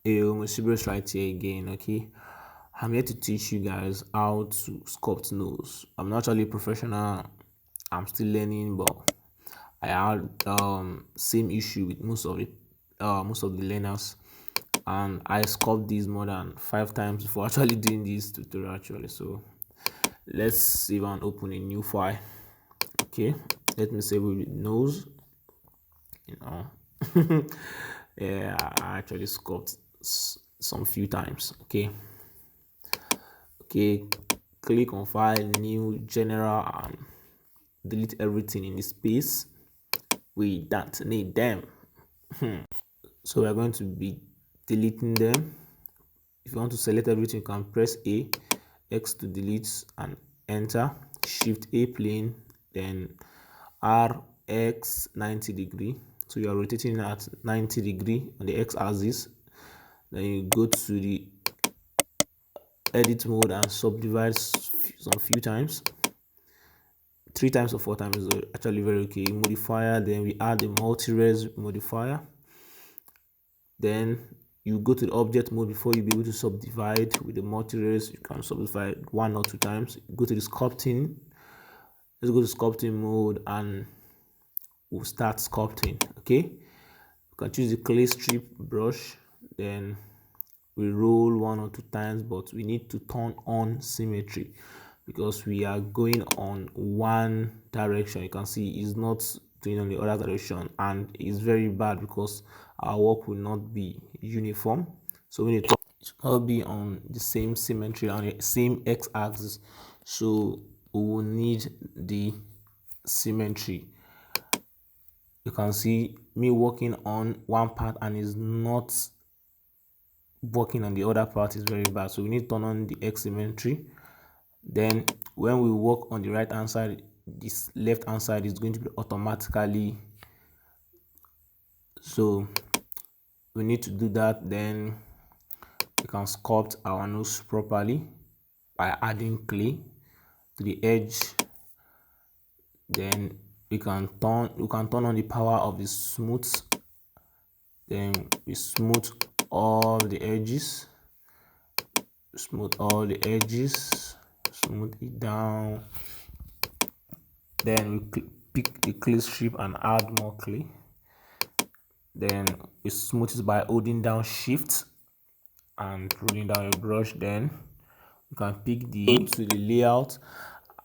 Hey, Musibros right here again, okay? I'm here to teach you guys how to sculpt nose. I'm not actually a professional, I'm still learning, but I had same issue with most of the learners, and I sculpt these more than 5 times before actually doing this tutorial actually. So let's save and open a new file. Okay, let me save with nose, you know. Yeah, I actually sculpt some few times. Okay, click on file, new, general, and delete everything in the space we don't need them. So we're going to be deleting them. If you want to select everything, you can press A, X to delete, and enter. Shift A plane, then R X 90 degree. So you are rotating at 90 degree on the X axis. Then you go to the edit mode and subdivide some few times. 3 times or 4 times is actually very okay. Modifier, then we add the multi-res modifier. Then you go to the object mode before you be able to subdivide with the multi-res. You can subdivide 1 or 2 times. Go to the sculpting. Let's go to sculpting mode and we'll start sculpting. Okay, you can choose the clay strip brush, then we roll 1 or 2 times, but we need to turn on symmetry because we are going on one direction. You can see it's not doing on the other direction, and it's very bad because our work will not be uniform. So we need to all be on the same symmetry on the same x-axis, so we will need the symmetry. You can see me working on one part and is not working on the other part is very bad, so we need to turn on the x symmetry. Then when we work on the right hand side, this left hand side is going to be automatically, so we need to do that. Then we can sculpt our nose properly by adding clay to the edge. Then we can turn on the power of the smooth. Then we smooth all the edges, smooth it down. Then we pick the clay strip and add more clay. Then we smooth it by holding down shift and rolling down your brush. Then you can pick the to the layout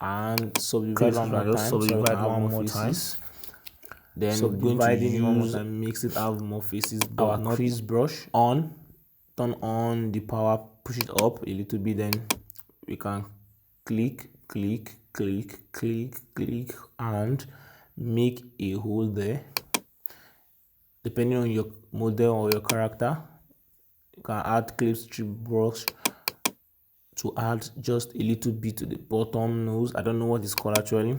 and subdivide one more time. Then we're going to use and makes it have more faces, but our crease brush on, turn on the power, push it up a little bit. Then we can click and make a hole there. Depending on your model or your character, you can add clip strip brush to add just a little bit to the bottom nose. I don't know what it's called actually.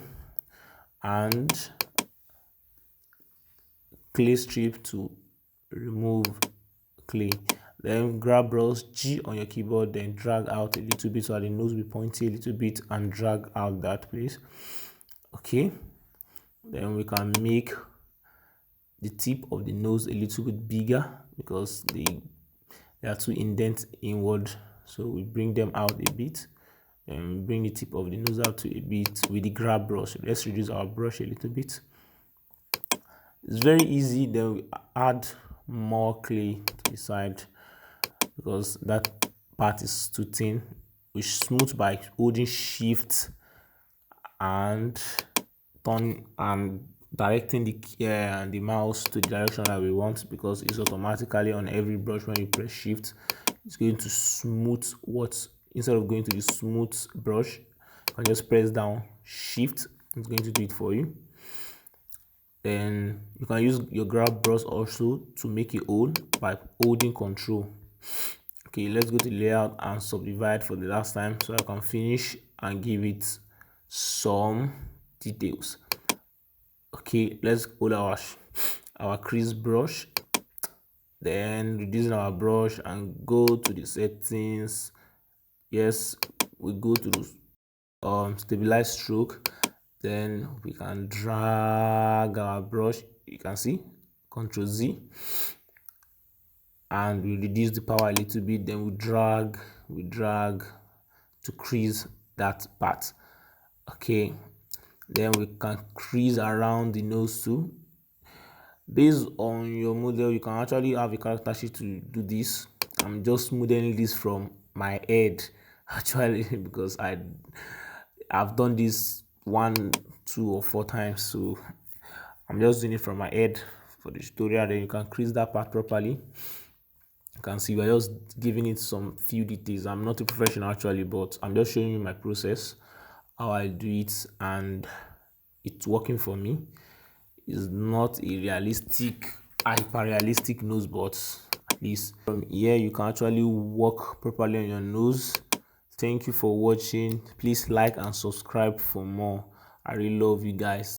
And clay strip to remove clay. Then grab brush G on your keyboard, then drag out a little bit so that the nose will be pointy a little bit and drag out that place. Okay, then we can make the tip of the nose a little bit bigger because they are too indent inward, so we bring them out a bit and bring the tip of the nose out to a bit with the grab brush. Let's reduce our brush a little bit. It's very easy. Then we add more clay to the side because that part is too thin. We smooth by holding shift and turn and directing the mouse to the direction that we want, because it's automatically on every brush. When you press shift, it's going to smooth what, instead of going to the smooth brush, you can just press down shift, it's going to do it for you. Then you can use your grab brush also to make it hold by holding control. Okay, let's go to layout and subdivide for the last time so I can finish and give it some details. Okay, let's hold our crease brush, then reducing our brush and go to the settings. Yes, we go to the stabilize stroke. Then we can drag our brush. You can see Ctrl Z. and we reduce the power a little bit, then we drag to crease that part. Okay, then we can crease around the nose too. Based on your model, you can actually have a character sheet to do this. I'm just modeling this from my head actually because I've done this 1, 2, or 4 times, so I'm just doing it from my head for the tutorial. Then you can crease that part properly. You can see we're just giving it some few details. I'm not a professional actually, but I'm just showing you my process, how I do it, and it's working for me. It's not a realistic, hyper realistic nose, but at least from here you can actually work properly on your nose. Thank you for watching. Please like and subscribe for more. I really love you guys.